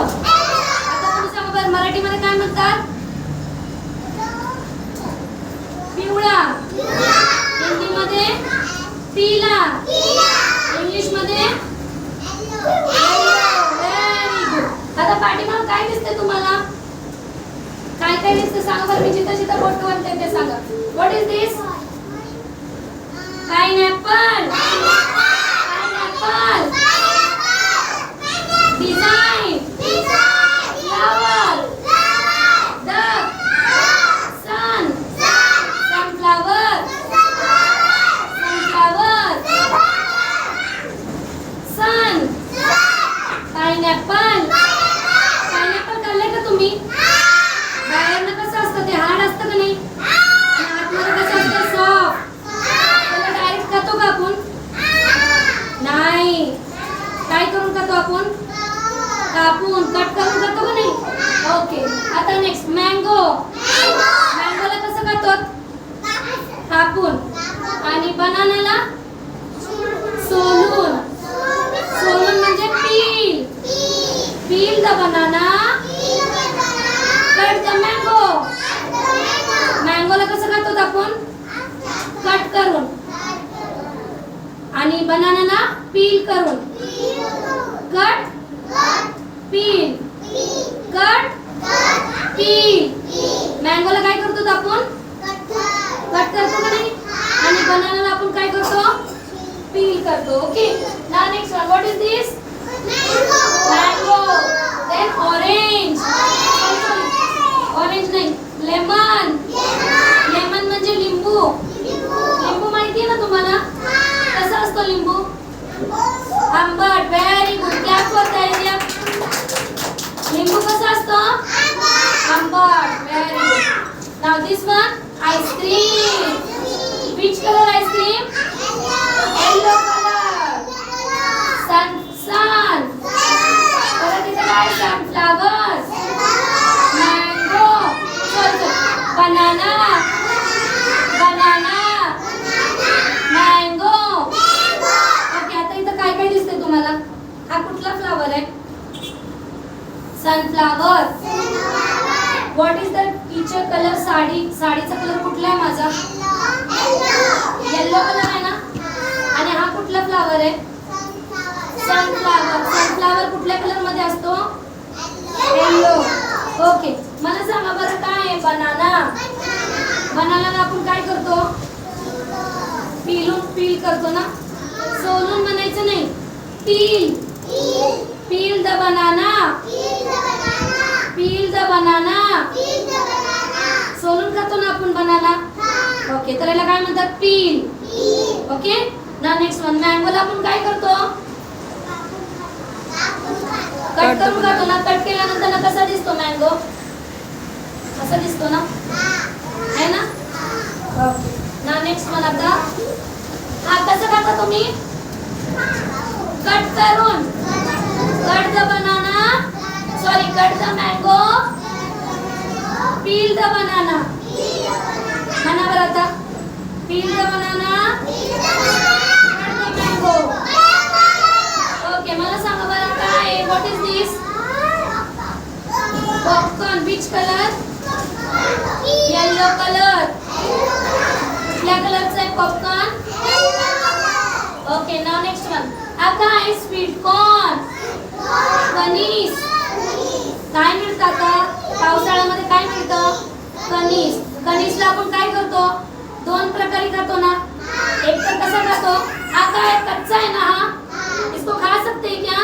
आता तुम्ही सांगा बरं मराठीमध्ये काय म्हणतात? पिवळा. हिंदीमध्ये पीला. इंग्लिशमध्ये व्हेरी गुड. आता पाठीमागे काय दिसते तुम्हाला? काय काय दिसते सांगा बरं. मी जिथं जिथं बोट म्हणते ते सांगा. What is this? Pineapple. Pineapple. Design. Flower. Duck. Sun. Sunflower. Sunflower. Sun. Pineapple. Pineapple खाल्ले का तुम्ही? बाहेरनं कसं असतं ते हार्ड असतं का नाही? आणि आतमध्ये कसं असतं सॉफ्ट. त्याला डायरेक्ट खातो का आपण? नाही. काय करून खातो आपण? कापून कट करून खातो का नाही? ओके. आता नेक्स्ट मँगो. मँगोला कसं खातो? कापून. आणि बनानाला सोलून. सोलून म्हणजे peel. Peel the banana. Cut the mango. मँगोला कसं खातो आपण? कट करून. आणि बनानाला पील करून. Cut peel. Cut peel. मँगोला काय करतो आपण? कट करतो का नाही? आणि बनानाला आपण काय करतो? पील करतो. Okay. Now next one. What is this? Mango. Then orange. ऑरेंज नाही, लेमन. लेमन म्हणजे लिंबू. लिंबू माहिती आहे ना तुम्हाला? कसा असतो लिंबू? आंबट. Very good. क्लॅप फॉर दैनिक. लिंबू कसा असतो? आंबट. Very good. Now this one ice cream. Which colour ice cream? Yellow colour. Sun. परत इथे काय? Sunflower. Mango. Banana. Banana. Mango. Okay. आता इथं काय काय दिसते तुम्हाला? हा कुठला फ्लावर आहे? Sunflower. What is the teacher colour? Sari. साडीचा कलर कुठला आहे माझा? येलो कलर आहे ना? आणि हा कुठला फ्लावर आहे? सनफ्लावर. सनफ्लावर कुठल्या कलर मध्ये असतो? येलो. ओके. मला सांगा बरं काय आहे बनाना? बनानाला आपण काय करतो? पील करतो ना? सोलून म्हणायचं नाही. Peel. Peel the banana. Peel the banana. सोलून खातो ना आपण बनाना? ओके. तर याला काय म्हणतात? पील. ओके. ना नेक्स्ट वन. मँगोला आपण काय करतो? कट करून खातो ना? कट केल्यानंतर ना कसा दिसतो मँगो? असा दिसतो ना? है ना? ओके. ना नेक्स्ट वन. आता हा कसं खाता तुम्ही? कट करून. Cut the banana. Sorry, cut the mango. Peel the banana. म्हणा बरं आता. Peel the banana. Cut the mango. Okay. मला सांगा बरं काय आहे? What is this? Popcorn. Which colour? Yellow colour. कुठल्या कलरचा आहे popcorn? Okay. Now next one. आता आहे स्वीट कॉर्न. कणीस. काय मिळतं आता? पावसाळ्यामध्ये काय मिळतं? कणीस. कणीसला आपण काय करतो? दोन प्रकारे खातो ना? एक तर कसा खातो? हा काय कच्चा है ना? हा इसको खा सकते हैं क्या?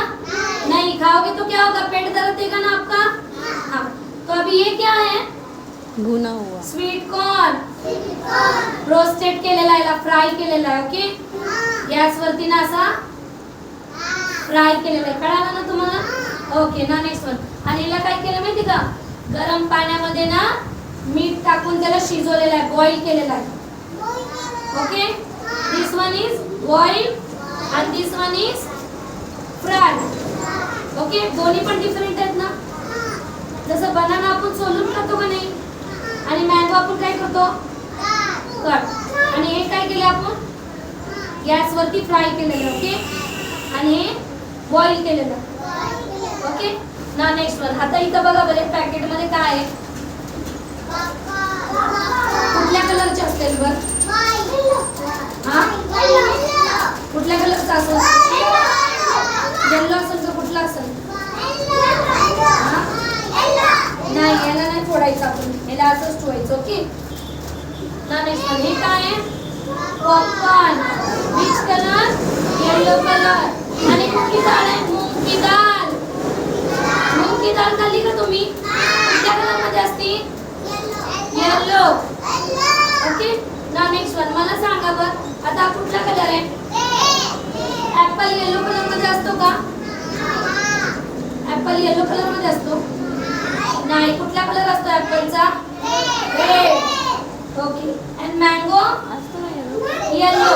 नहीं. खाओगे तो क्या होगा? पेट दर्द देगा ना आपका? हाँ. तो अभी ये क्या है? भुना हुआ स्वीट कॉर्न. रोस्टेड केलेला आहे, फ्राय केलेला आहे. ओके. गॅस वरती ना असा फ्राय केलेला आहे. कळालं ना तुम्हाला? ओके. ना नेक्स्ट वन. आणि याला काय केलं माहिती का? गरम पाण्यामध्ये ना मीठ टाकून त्याला शिजवलेलं आहे, बॉईल केलेलं आहे. Okay. This one is boil आणि दिस वन इज फ्राय. ओके. दोन्ही पण डिफरंट आहेत ना? जसं बनाना आपण सोलून खातो का नाही? आणि मँगो आपण काय करतो? कट. आणि हे काय केलं आपण? गॅस वरती फ्राय केलेलं. ओके. आणि हे बॉईल केलेलं. ओके. ना नेक्स्ट वन. आता इथं बघा बरे पॅकेट मध्ये काय आहे. कुठल्या कलरचे असतील बर. हा कुठल्या कलरचा असेल. येल्लो असेल तर कुठला असेल. नाही याला नाही फोडायचं आपण याला असंच ठेवायचं. ओके ना नेक्स्ट वन. हे काय आहे. Popcorn. Which colour. Yellow colour. आणि कुठली डाळ आहे. मूग की डाळ. मूग की डाळ खाल्ली का तुम्ही. कुठल्या कलर मध्ये असते. येलो. ओके ना नेक्स्ट वन. मला सांगा बर आता कुठला कलर आहे. ऍपल येलो कलर मध्ये असतो का. ऍपल येलो कलर मध्ये असतो. नाही कुठला कलर असतो ऍपलचा. Red. Okay and mango yellow.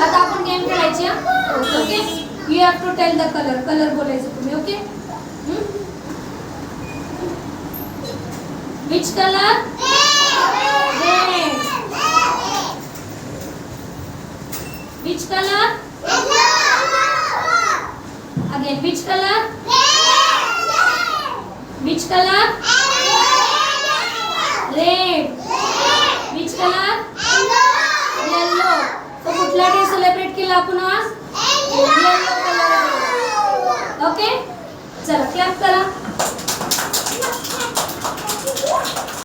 आता आपण गेम खेळायची. Okay you have to tell the colour. Colour बोलायचं तुम्ही. Okay which colour. Red. Which colour. Again which colour. Which colour. Red. Which colour. Yellow. तो कुठला डे सेलिब्रेट केला आपण आज. Yellow colour. ओके चला क्लॅप करा.